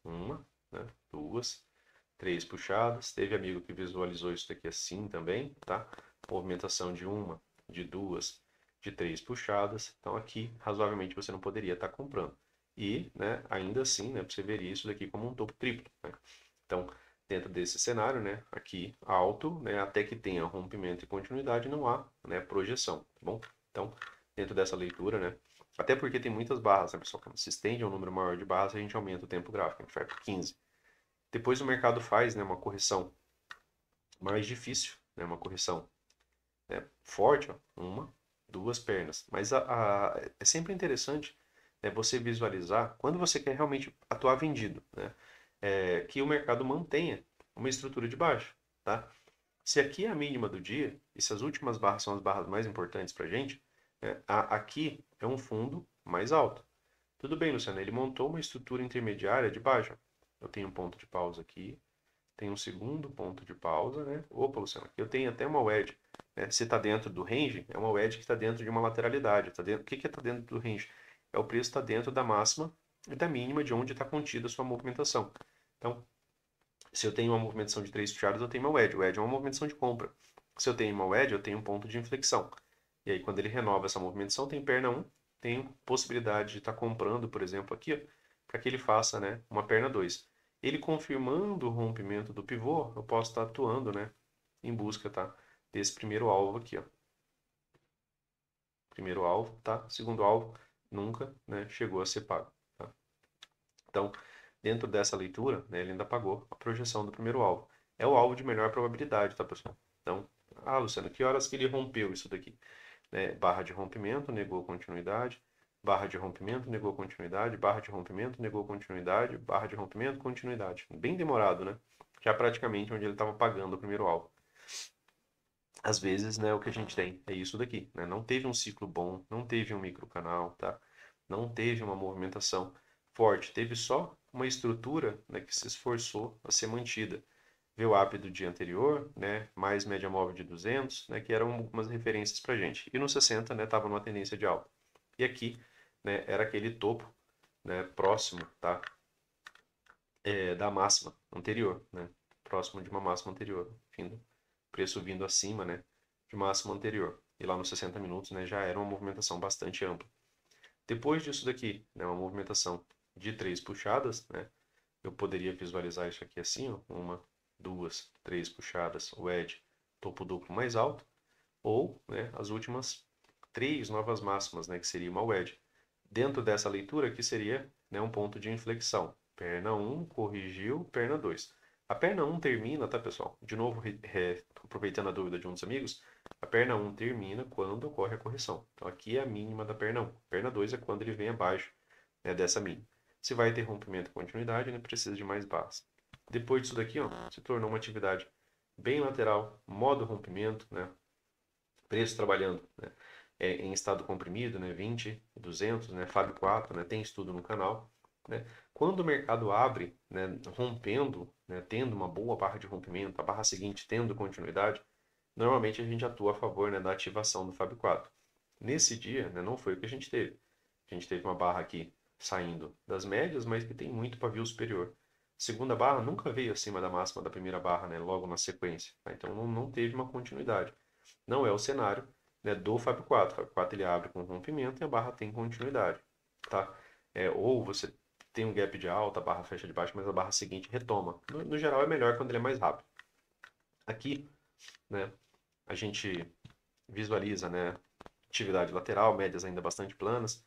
Uma, né, duas. 3 puxadas. Teve amigo que visualizou isso daqui assim também, tá? Movimentação de uma, de duas, de 3 puxadas. Então aqui, razoavelmente, você não poderia estar comprando. E, né, ainda assim, né, você veria isso daqui como um topo triplo, né? Então, dentro desse cenário, né, aqui alto, né, até que tenha rompimento e continuidade, não há, né, projeção, tá bom? Então, dentro dessa leitura, né, até porque tem muitas barras, né, pessoal? Quando se estende a um número maior de barras, a gente aumenta o tempo gráfico, a gente vai para 15. Depois o mercado faz, né, uma correção mais difícil, né, uma correção, né, forte, ó, uma, duas pernas. Mas é sempre interessante, né, você visualizar quando você quer realmente atuar vendido, né, que o mercado mantenha uma estrutura de baixa, tá? Se aqui é a mínima do dia, e se as últimas barras são as barras mais importantes para a gente, né, aqui é um fundo mais alto. Tudo bem, Luciano, ele montou uma estrutura intermediária de baixa. Eu tenho um ponto de pausa aqui, tenho um segundo ponto de pausa, né? Opa, Luciano, aqui eu tenho até uma wedge. Né? Se está dentro do range, é uma wedge que está dentro de uma lateralidade. Tá dentro... O que está dentro do range? É o preço está dentro da máxima e da mínima de onde está contida a sua movimentação. Então, se eu tenho uma movimentação de 3 puxadas, eu tenho uma wedge. Wedge é uma movimentação de compra. Se eu tenho uma wedge, eu tenho um ponto de inflexão. E aí, quando ele renova essa movimentação, tem perna 1, tem possibilidade de estar comprando, por exemplo, aqui, para que ele faça, né, uma perna 2. Ele confirmando o rompimento do pivô, eu posso estar atuando, né, em busca, tá, desse primeiro alvo aqui, ó. Primeiro alvo, tá? Segundo alvo, nunca, né, chegou a ser pago, tá? Então, dentro dessa leitura, né, ele ainda pagou a projeção do primeiro alvo. É o alvo de melhor probabilidade, tá, pessoal? Então, Luciano, que horas que ele rompeu isso daqui? Né? Barra de rompimento, negou continuidade, barra de rompimento, negou continuidade, barra de rompimento, negou continuidade, barra de rompimento, continuidade. Bem demorado, né? Já praticamente onde ele estava pagando o primeiro alvo. Às vezes, né, o que a gente tem é isso daqui, né? Não teve um ciclo bom, não teve um microcanal, tá? Não teve uma movimentação forte, teve só uma estrutura, né, que se esforçou a ser mantida. VWAP do dia anterior, né, mais média móvel de 200, né, que eram algumas referências para gente. E no 60, né, estava numa tendência de alta. E aqui, né, era aquele topo, né, próximo, tá, da máxima anterior, né, próximo de uma máxima anterior, vindo, preço vindo acima, né, de máxima anterior. E lá nos 60 minutos, né, já era uma movimentação bastante ampla. Depois disso daqui, né, uma movimentação de 3 puxadas, né, eu poderia visualizar isso aqui assim, ó, uma, duas, 3 puxadas, o edge, topo duplo mais alto, ou, né, as últimas 3 novas máximas, né, que seria uma wedge. Dentro dessa leitura aqui seria, né, um ponto de inflexão. Perna 1, corrigiu, perna 2. A perna 1 termina, tá, pessoal? De novo, aproveitando a dúvida de um dos amigos, a perna 1 termina quando ocorre a correção. Então aqui é a mínima da perna 1. Perna 2 é quando ele vem abaixo, né, dessa mínima. Se vai ter rompimento e continuidade, né, precisa de mais barras. Depois disso daqui, ó, se tornou uma atividade bem lateral, modo rompimento, né, preço trabalhando, né, em estado comprimido, né, 20, 200, né, Fábio 4, né, tem estudo no canal. Né. Quando o mercado abre, né, rompendo, né, tendo uma boa barra de rompimento, a barra seguinte tendo continuidade, normalmente a gente atua a favor, né, da ativação do Fábio 4. Nesse dia, né, não foi o que a gente teve. A gente teve uma barra aqui saindo das médias, mas que tem muito pavio superior. Segunda barra nunca veio acima da máxima da primeira barra, né, logo na sequência. Tá? Então não teve uma continuidade. Não é o cenário, né, do Fábio 4. O Fábio 4 ele abre com rompimento e a barra tem continuidade. Tá? Ou você tem um gap de alta, a barra fecha de baixo, mas a barra seguinte retoma. No geral é melhor quando ele é mais rápido. Aqui, né, a gente visualiza, né, atividade lateral, médias ainda bastante planas.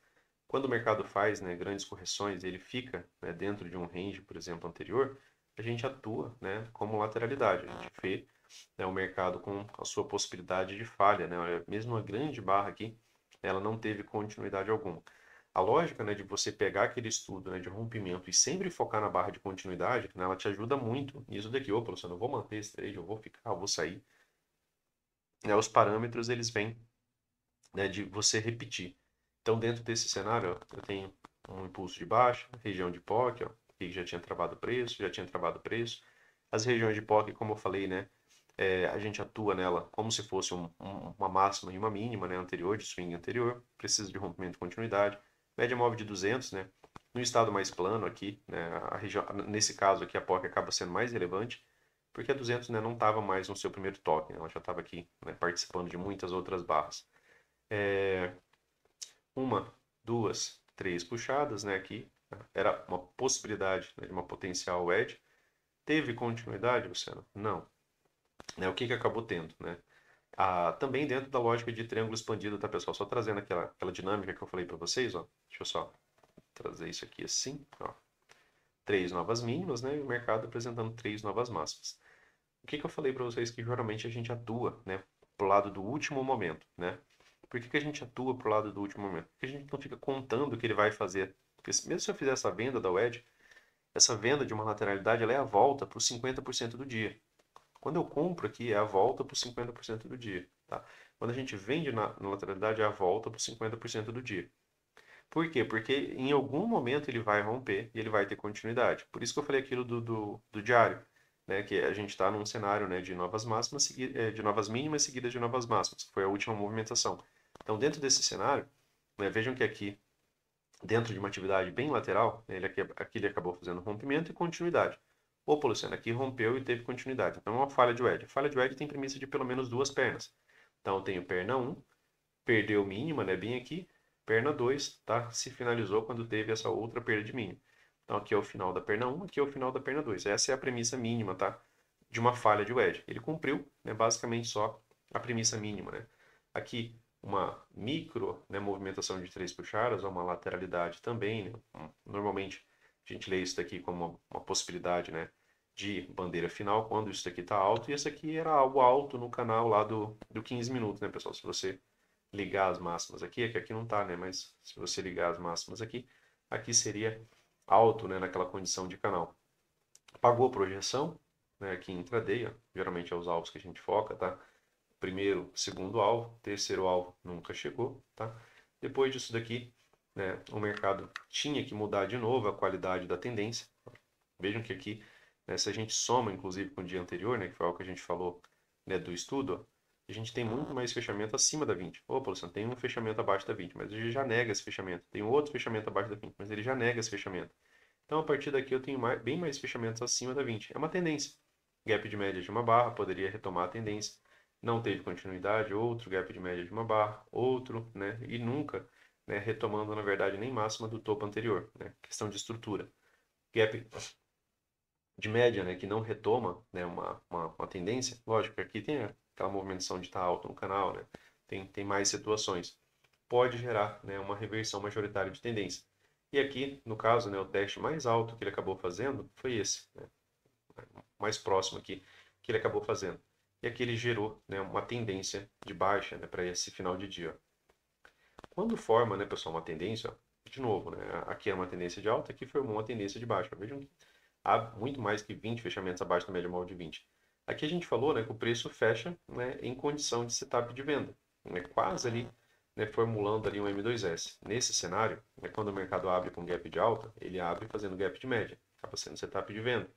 Quando o mercado faz, né, grandes correções e ele fica, né, dentro de um range, por exemplo, anterior, a gente atua, né, como lateralidade. A gente vê, né, o mercado com a sua possibilidade de falha. Né? Mesmo uma grande barra aqui, ela não teve continuidade alguma. A lógica, né, de você pegar aquele estudo, né, de rompimento e sempre focar na barra de continuidade, né, ela te ajuda muito nisso daqui. Opa, Luciano, eu vou manter esse trade, eu vou ficar, eu vou sair. Né, os parâmetros, eles vêm, né, de você repetir. Então, dentro desse cenário, ó, eu tenho um impulso de baixa, região de POC, ó, que já tinha travado o preço, já tinha travado o preço. As regiões de POC, como eu falei, né, a gente atua nela como se fosse uma máxima e uma mínima, né, anterior, de swing anterior, precisa de rompimento de continuidade. Média móvel de 200, né, No estado mais plano aqui, né, a região, nesse caso aqui a POC acaba sendo mais relevante, porque a 200, né, não estava mais no seu primeiro toque, né, ela já estava aqui, né, participando de muitas outras barras. Uma, duas, três puxadas, né, aqui, era uma possibilidade, né, de uma potencial edge. Teve continuidade, Luciano? Não. Né, o que acabou tendo, né? Também dentro da lógica de triângulo expandido, tá, pessoal? Só trazendo aquela dinâmica que eu falei para vocês, ó. Deixa eu só trazer isso aqui assim, ó. Três novas mínimas, né? E o mercado apresentando três novas máximas. O que eu falei para vocês que geralmente a gente atua, né? Pro lado do último momento, né? Por que a gente atua pro lado do último momento? Porque a gente não fica contando o que ele vai fazer. Porque mesmo se eu fizer essa venda da WED, essa venda de uma lateralidade, ela é a volta para os 50% do dia. Quando eu compro aqui, é a volta para os 50% do dia. Tá? Quando a gente vende na lateralidade, é a volta para os 50% do dia. Por quê? Porque em algum momento ele vai romper e ele vai ter continuidade. Por isso que eu falei aquilo do diário, né? Que a gente está num cenário, né, de novas máximas, de novas mínimas seguidas de novas máximas, que foi a última movimentação. Então, dentro desse cenário, né, vejam que aqui, dentro de uma atividade bem lateral, né, aqui ele acabou fazendo rompimento e continuidade. Opa, Luciano, aqui rompeu e teve continuidade. Então é uma falha de wedge. A falha de wedge tem premissa de pelo menos duas pernas. Então eu tenho perna 1, perdeu mínima, né, bem aqui. Perna 2, tá? Se finalizou quando teve essa outra perda de mínima. Então aqui é o final da perna 1, aqui é o final da perna 2. Essa é a premissa mínima, tá? De uma falha de wedge. Ele cumpriu, né, basicamente só a premissa mínima, né? Aqui uma micro, né, movimentação de três puxadas, ou uma lateralidade também, né? Normalmente a gente lê isso daqui como uma possibilidade, né, de bandeira final, quando isso daqui está alto, e esse aqui era algo alto no canal lá do 15 minutos, né, pessoal? Se você ligar as máximas aqui, é que aqui não está, né, mas se você ligar as máximas aqui, aqui seria alto, né, naquela condição de canal. Pagou projeção, né, aqui em intraday, ó, geralmente é os alvos que a gente foca, tá? Primeiro, segundo alvo, terceiro alvo nunca chegou, tá? Depois disso daqui, né, o mercado tinha que mudar de novo a qualidade da tendência. Vejam que aqui, né, se a gente soma, inclusive, com o dia anterior, né, que foi algo que a gente falou, né, do estudo, ó, a gente tem muito mais fechamento acima da 20. Opa, Luciano, tem um fechamento abaixo da 20, mas ele já nega esse fechamento. Tem outro fechamento abaixo da 20, mas ele já nega esse fechamento. Então, a partir daqui, eu tenho bem mais fechamentos acima da 20. É uma tendência. Gap de média de uma barra, poderia retomar a tendência. Não teve continuidade, outro gap de média de uma barra, outro, né? E nunca, né, retomando, na verdade, nem máxima do topo anterior, né? Questão de estrutura. Gap de média, né, que não retoma, né, uma tendência. Lógico que aqui tem aquela movimentação de estar alto no canal, né? Tem mais situações. Pode gerar, né, uma reversão majoritária de tendência. E aqui, no caso, né, o teste mais alto que ele acabou fazendo foi esse, né, mais próximo aqui, que ele acabou fazendo. E aqui ele gerou, né, uma tendência de baixa, né, para esse final de dia. Quando forma, né, pessoal, uma tendência, ó, de novo, né, aqui é uma tendência de alta, aqui formou uma tendência de baixa. Vejam que há muito mais que 20 fechamentos abaixo da média móvel de 20. Aqui a gente falou, né, que o preço fecha, né, em condição de setup de venda, né, quase ali, né, formulando ali um M2S. Nesse cenário, né, quando o mercado abre com gap de alta, ele abre fazendo gap de média, acaba sendo setup de venda.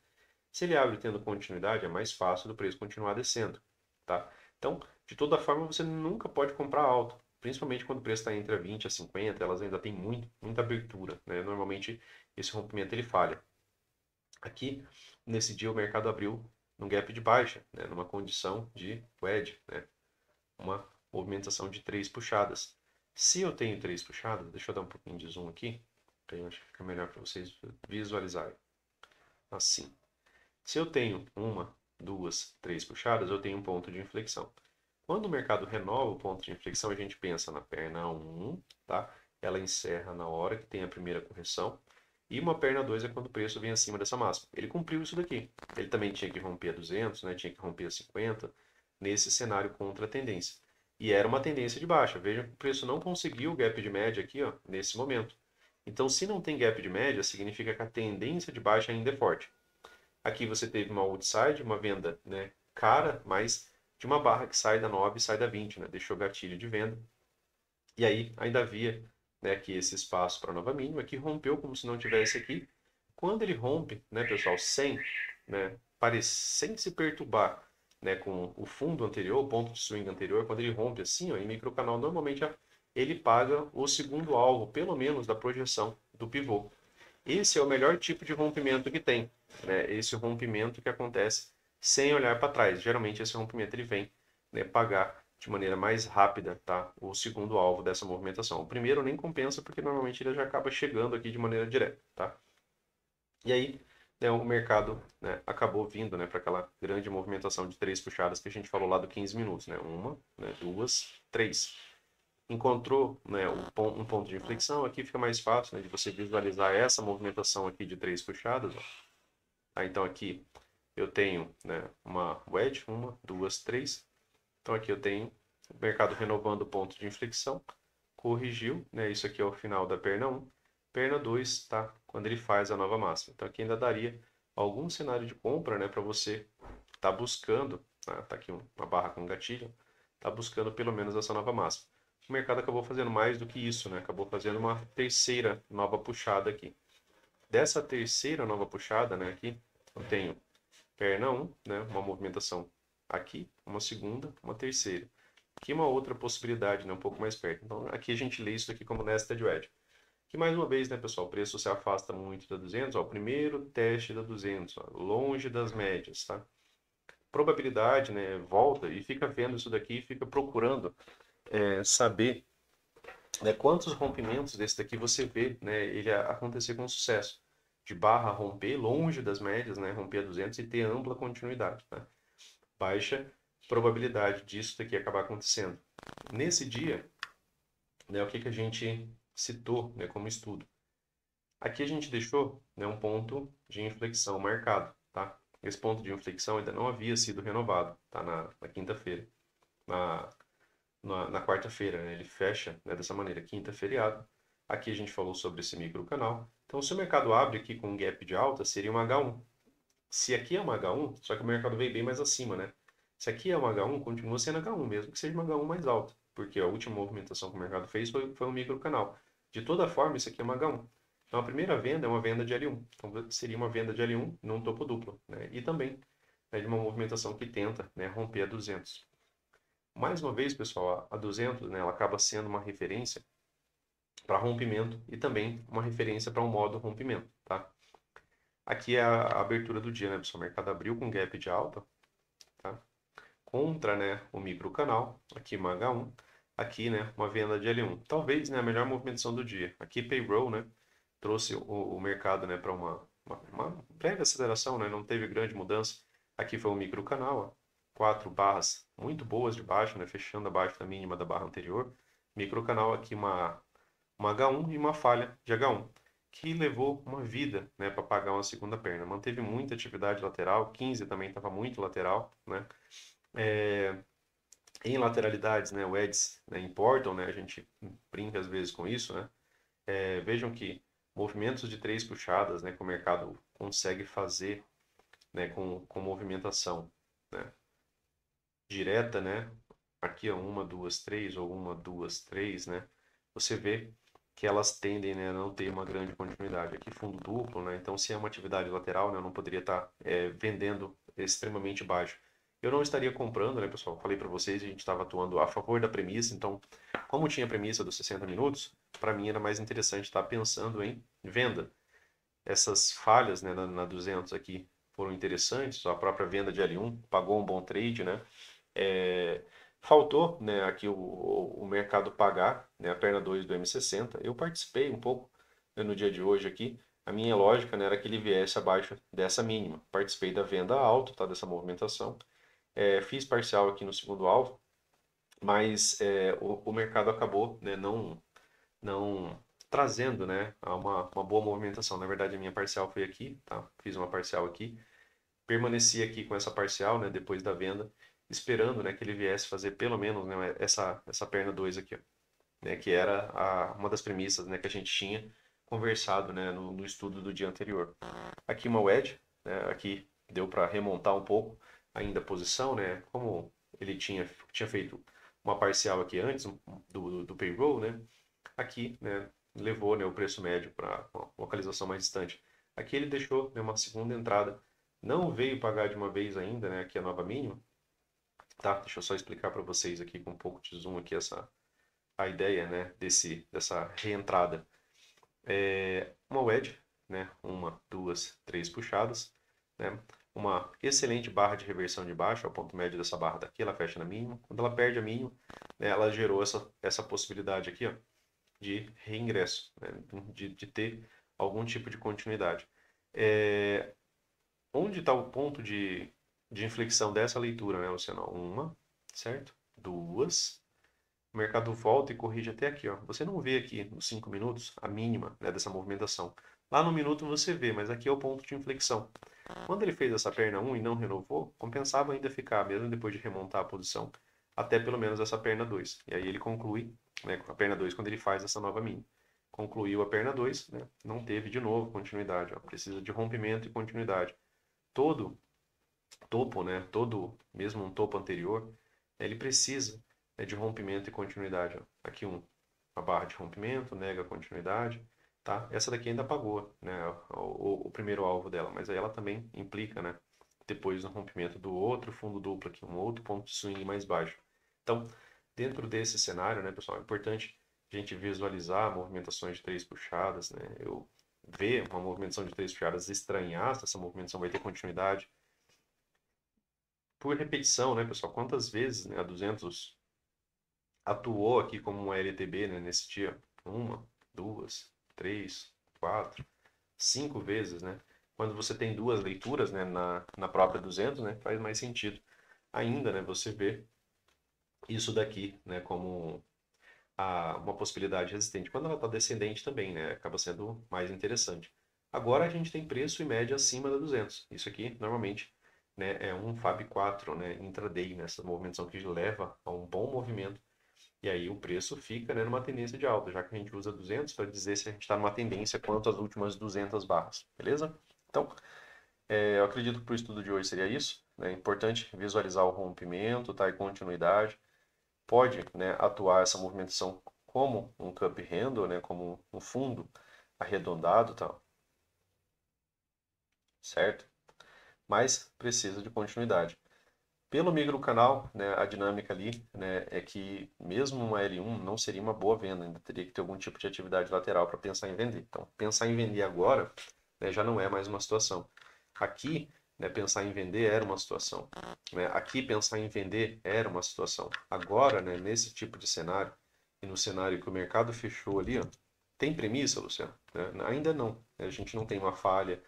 Se ele abre tendo continuidade, é mais fácil do preço continuar descendo, tá? Então, de toda forma, você nunca pode comprar alto, principalmente quando o preço está entre a 20 a 50, elas ainda têm muita abertura, né? Normalmente, esse rompimento ele falha. Aqui, nesse dia, o mercado abriu num gap de baixa, né? Numa condição de wedge, né? Uma movimentação de três puxadas. Se eu tenho três puxadas, deixa eu dar um pouquinho de zoom aqui, que eu acho que fica melhor para vocês visualizarem. Assim. Se eu tenho uma, duas, três puxadas, eu tenho um ponto de inflexão. Quando o mercado renova o ponto de inflexão, a gente pensa na perna 1, tá? Ela encerra na hora que tem a primeira correção. E uma perna 2 é quando o preço vem acima dessa máxima. Ele cumpriu isso daqui. Ele também tinha que romper a 200, né? Tinha que romper a 50, nesse cenário contra a tendência. E era uma tendência de baixa. Vejam que o preço não conseguiu o gap de média aqui, ó, nesse momento. Então, se não tem gap de média, significa que a tendência de baixa ainda é forte. Aqui você teve uma outside, uma venda, né, cara, mas de uma barra que sai da 9 e sai da 20, né? Deixou gatilho de venda. E aí ainda havia, né, aqui esse espaço para nova mínima, que rompeu como se não tivesse aqui. Quando ele rompe, né, pessoal, né, sem se perturbar, né, com o fundo anterior, o ponto de swing anterior, quando ele rompe assim, ó, em microcanal, normalmente ele paga o segundo alvo, pelo menos da projeção do pivô. Esse é o melhor tipo de rompimento que tem, né? Esse rompimento que acontece sem olhar para trás. Geralmente esse rompimento ele vem, né, pagar de maneira mais rápida, tá? O segundo alvo dessa movimentação. O primeiro nem compensa porque normalmente ele já acaba chegando aqui de maneira direta, tá? E aí, né, o mercado, né, acabou vindo, né, para aquela grande movimentação de três puxadas que a gente falou lá do 15 minutos, né? Uma, né, duas, três. Encontrou, né, um ponto de inflexão, aqui fica mais fácil, né, de você visualizar essa movimentação aqui de três puxadas. Ó. Tá, então aqui eu tenho, né, uma wedge, uma, duas, três. Então aqui eu tenho o mercado renovando o ponto de inflexão, corrigiu, né, isso aqui é o final da perna 1. Perna 2, tá, quando ele faz a nova máxima. Então aqui ainda daria algum cenário de compra, né, para você estar buscando, tá aqui uma barra com gatilho, tá buscando pelo menos essa nova máxima. O mercado acabou fazendo mais do que isso, né? Acabou fazendo uma terceira nova puxada aqui. Dessa terceira nova puxada, né, aqui, eu tenho perna 1, né, uma movimentação aqui, uma segunda, uma terceira. Aqui uma outra possibilidade, né, um pouco mais perto. Então, aqui a gente lê isso aqui como nested wedge. Que mais uma vez, né, pessoal, o preço se afasta muito da 200, ó, o primeiro teste da 200, ó, longe das médias, tá? Probabilidade, né, volta e fica vendo isso daqui e fica procurando saber, né, quantos rompimentos desse daqui você vê, né, ele acontecer com sucesso. De barra romper longe das médias, né, romper a 200 e ter ampla continuidade, tá? Baixa probabilidade disso daqui acabar acontecendo. Nesse dia, né, o que a gente citou, né, como estudo? Aqui a gente deixou, né, um ponto de inflexão marcado, tá? Esse ponto de inflexão ainda não havia sido renovado, tá? Na quinta-feira. Na, na quarta-feira, né? Ele fecha, né, dessa maneira, quinta feriado. Aqui a gente falou sobre esse micro canal. Então, se o mercado abre aqui com um gap de alta, seria uma H1. Se aqui é uma H1, só que o mercado veio bem mais acima, né? Se aqui é uma H1, continua sendo H1, mesmo que seja uma H1 mais alta, porque a última movimentação que o mercado fez foi um micro canal. De toda forma, isso aqui é uma H1. Então, a primeira venda é uma venda de L1. Então, seria uma venda de L1 num topo duplo, né? E também, né, de uma movimentação que tenta, né, romper a 200. Mais uma vez, pessoal, a 200, né, ela acaba sendo uma referência para rompimento e também uma referência para um modo rompimento, tá? Aqui é a abertura do dia, né, pessoal? O mercado abriu com gap de alta, tá? Contra, né, o micro canal, aqui uma H1, aqui, né, uma venda de L1. Talvez, né, a melhor movimentação do dia. Aqui payroll, né, trouxe o mercado, né, para uma breve aceleração, né, não teve grande mudança. Aqui foi o micro canal, ó, 4 barras muito boas de baixo, né, fechando abaixo da mínima da barra anterior. Micro canal aqui uma H1 e uma falha de H1, que levou uma vida, né, para pagar uma segunda perna. Manteve muita atividade lateral, 15 também estava muito lateral, né? É, em lateralidades, né, o Eds, né, importam, né, a gente brinca às vezes com isso, né? Vejam que movimentos de três puxadas, né, que o mercado consegue fazer, né, com movimentação, né, direta, né? Aqui é uma, duas, três, ou uma, duas, três, né? Você vê que elas tendem, né, a não ter uma grande continuidade. Aqui fundo duplo, né? Então, se é uma atividade lateral, né, eu não poderia estar vendendo extremamente baixo. Eu não estaria comprando, né, pessoal? Falei para vocês, a gente estava atuando a favor da premissa. Então, como tinha a premissa dos 60 minutos, para mim era mais interessante estar pensando em venda. Essas falhas, né, na 200 aqui foram interessantes. A própria venda de L1 pagou um bom trade, né? É, faltou, né, aqui o mercado pagar, né, a perna 2 do M60. Eu participei um pouco, né, no dia de hoje aqui. A minha lógica, né, era que ele viesse abaixo dessa mínima. Participei da venda alta, tá, dessa movimentação. Fiz parcial aqui no segundo alvo, mas o mercado acabou, né, não trazendo, né, a uma boa movimentação. Na verdade, a minha parcial foi aqui, tá? Fiz uma parcial aqui, permaneci aqui com essa parcial, né, depois da venda, esperando, né, que ele viesse fazer pelo menos, né, essa perna 2 aqui, ó, né, que era uma das premissas, né, que a gente tinha conversado, né, no estudo do dia anterior. Aqui uma wedge, né, aqui deu para remontar um pouco ainda a posição, né, como ele tinha feito uma parcial aqui antes do payroll, né, aqui, né, levou, né, o preço médio para uma localização mais distante. Aqui ele deixou, né, uma segunda entrada. Não veio pagar de uma vez ainda, né, aqui a nova mínima. Tá? Deixa eu só explicar para vocês aqui com um pouco de zoom aqui a ideia, né, dessa reentrada. Uma wedge, né? Uma, duas, três puxadas, né? Uma excelente barra de reversão de baixo, é o ponto médio dessa barra daqui, ela fecha na mínima. Quando ela perde a mínima, né, ela gerou essa possibilidade aqui, ó, de reingresso, né, de ter algum tipo de continuidade. Onde está o ponto de inflexão dessa leitura, né, Luciano? Uma, certo? Duas. O mercado volta e corrige até aqui, ó. Você não vê aqui nos 5 minutos a mínima, né, dessa movimentação. Lá no minuto você vê, mas aqui é o ponto de inflexão. Quando ele fez essa perna 1 e não renovou, compensava ainda ficar, mesmo depois de remontar a posição, até pelo menos essa perna 2. E aí ele conclui, né, com a perna 2 quando ele faz essa nova mínima. Concluiu a perna 2, né, não teve de novo continuidade. Ó, precisa de rompimento e continuidade. Todo topo, né, todo, mesmo um topo anterior, ele precisa, né, de rompimento e continuidade. Ó. Aqui uma barra de rompimento, nega a continuidade. Tá? Essa daqui ainda apagou, né, o primeiro alvo dela, mas aí ela também implica, né, depois no rompimento do outro fundo duplo aqui, um outro ponto de swing mais baixo. Então, dentro desse cenário, né, pessoal, é importante a gente visualizar movimentações de três puxadas, né, eu ver uma movimentação de três puxadas, estranhar se essa movimentação vai ter continuidade. Por repetição, né, pessoal, quantas vezes, né, a 200 atuou aqui como um LTB, né, nesse dia? Uma, duas, três, quatro, cinco vezes, né? Quando você tem duas leituras, né, na própria 200, né, faz mais sentido ainda, né, você vê isso daqui, né, como uma possibilidade resistente. Quando ela está descendente também, né, acaba sendo mais interessante. Agora a gente tem preço e média acima da 200. Isso aqui, normalmente, né, é um FAB 4, né, intraday, nessa movimentação que leva a um bom movimento. E aí o preço fica, né, numa tendência de alta, já que a gente usa 200 para dizer se a gente está numa tendência quanto às últimas 200 barras, beleza? Então, eu acredito que para o estudo de hoje seria isso. É importante visualizar o rompimento, tá, e continuidade. Pode, né, atuar essa movimentação como um cup handle, né, como um fundo arredondado, tá, certo? Mas precisa de continuidade. Pelo microcanal, né, a dinâmica ali, né, é que mesmo uma L1 não seria uma boa venda, ainda teria que ter algum tipo de atividade lateral para pensar em vender. Então, pensar em vender agora, né, já não é mais uma situação. Aqui, né, pensar em vender era uma situação. Né? Aqui, pensar em vender era uma situação. Agora, né, nesse tipo de cenário, e no cenário que o mercado fechou ali, ó, tem premissa, Luciano? Né? Ainda não. A gente não tem uma falha.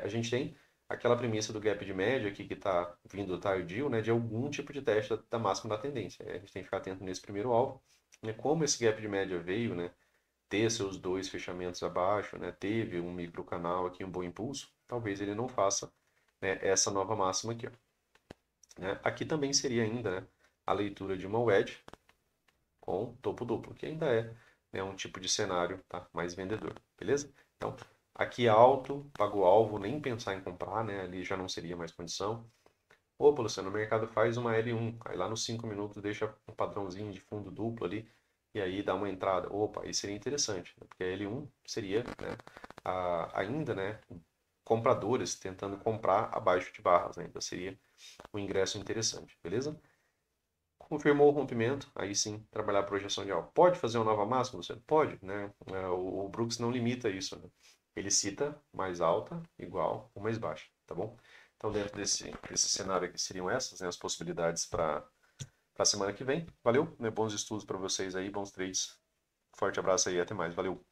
A gente tem aquela premissa do gap de média aqui que está vindo tardio, né, de algum tipo de teste da máxima da tendência. A gente tem que ficar atento nesse primeiro alvo. Né? Como esse gap de média veio, né, ter seus dois fechamentos abaixo, né, teve um micro canal aqui, um bom impulso, talvez ele não faça, né, essa nova máxima aqui. Ó, né? Aqui também seria ainda, né, a leitura de uma wedge com topo duplo, que ainda é, né, um tipo de cenário, tá, mais vendedor, beleza? Então, aqui alto, pagou alvo, nem pensar em comprar, né, ali já não seria mais condição. Opa, Luciano, o mercado faz uma L1, aí lá nos 5 minutos deixa um padrãozinho de fundo duplo ali, e aí dá uma entrada. Opa, aí seria interessante, né? Porque a L1 seria, né, ainda, né, compradores tentando comprar abaixo de barras, né? Então seria um ingresso interessante, beleza? Confirmou o rompimento, aí sim, trabalhar a projeção de alvo. Pode fazer uma nova máxima, Luciano? Pode, né? O Brooks não limita isso, né? Ele cita mais alta, igual ou mais baixa, tá bom? Então, dentro desse cenário aqui, seriam essas, né, as possibilidades para a semana que vem. Valeu, né? Bons estudos para vocês aí, bons trades. Forte abraço aí, até mais. Valeu.